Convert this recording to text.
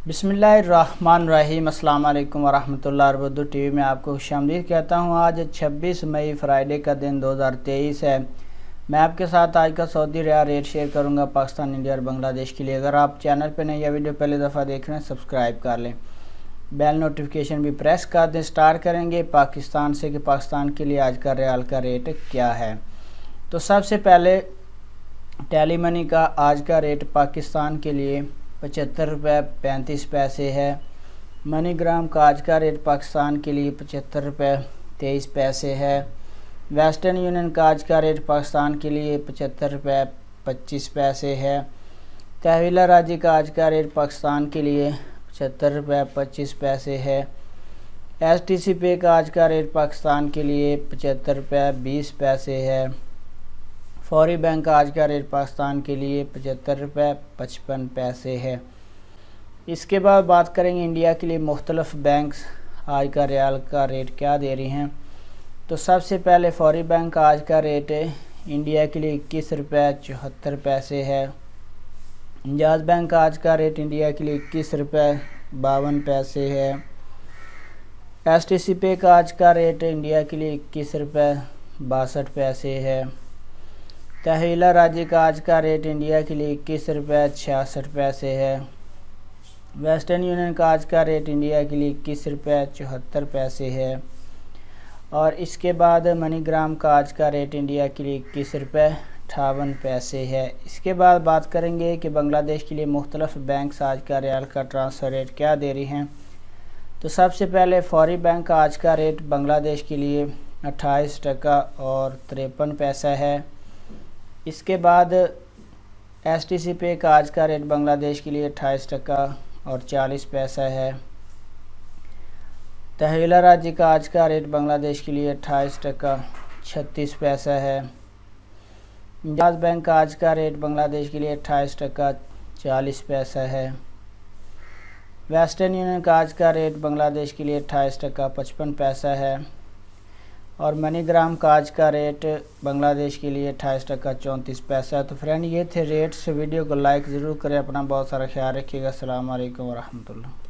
बिस्मिल्लाहिर्रहमानिर्रहीम। अस्सलाम वालेकुम वरहमतुल्लाहि वबरकातुहू। टीवी में आपको खुशामदीद कहता हूँ। आज 26 मई फ्राइडे का दिन 2023 है। मैं आपके साथ आज का सऊदी रियाल रेट शेयर करूँगा पाकिस्तान, इंडिया और बांग्लादेश के लिए। अगर आप चैनल पर नई या वीडियो पहली दफ़ा देख रहे हैं सब्सक्राइब कर लें, बेल नोटिफिकेशन भी प्रेस कर दें। स्टार्ट करेंगे पाकिस्तान से कि पाकिस्तान के लिए आज का रियाल का रेट क्या है। तो सबसे पहले टेली मनी का आज का रेट पाकिस्तान के लिए 75 रुपये 35 पैसे है। मनीग्राम का आज का रेट पाकिस्तान के लिए 75 रुपये 23 पैसे है। वेस्टर्न यूनियन का आज का रेट पाकिस्तान के लिए 75 रुपये 25 पैसे है। तहवीला राजी का आज का रेट पाकिस्तान के लिए 75 रुपये 25 पैसे है। STC पे का आज का रेट पाकिस्तान के लिए 75 रुपये 20 पैसे है। फौरी बैंक का आज का रेट पाकिस्तान के लिए 75 रुपये 55 पैसे है। इसके बाद बात करेंगे इंडिया के लिए मुख्तलिफ बैंक्स आज का रियाल का रेट क्या दे रही हैं। तो सबसे पहले फौरी बैंक का आज का रेट इंडिया के लिए 21 रुपये 74 पैसे है। इंजाज बैंक का आज का रेट इंडिया के लिए 21 रुपये 52 पैसे है। STC पे का आज का रेट इंडिया के लिए 21 रुपये 62 पैसे है। तहवीला राजी का आज का रेट इंडिया के लिए 21 रुपये 66 पैसे है। वेस्टर्न यूनियन का आज का रेट इंडिया के लिए 21 रुपये 74 पैसे है। और इसके बाद मनीग्राम का आज का रेट इंडिया के लिए 21 रुपये 58 पैसे है। इसके बाद बात करेंगे कि बांग्लादेश के लिए मुख्तलिफ बैंक्स आज का रियाल का ट्रांसफ़र रेट क्या दे रही हैं। तो सबसे पहले फौरी बैंक का आज का रेट बांग्लादेश के लिए 28 टका और 53 पैसा है। इसके बाद STC पे का आज का रेट बांग्लादेश के लिए 28 टका और 40 पैसा है। तहवीला राजी का आज का रेट बांग्लादेश के लिए 28 टका 36 पैसा है। इंजाज बैंक का आज का रेट बांग्लादेश के लिए 28 टका 40 पैसा है। वेस्टर्न यूनियन का आज का रेट बांग्लादेश के लिए 28 टका 55 पैसा है। और मनीग्राम का आज का रेट बांग्लादेश के लिए 28 टका 34 पैसा है। तो फ्रेंड, ये थे रेट्स। वीडियो को लाइक ज़रूर करें। अपना बहुत सारा ख्याल रखिएगा। अस्सलाम वालेकुम वरहमतुल्लाह।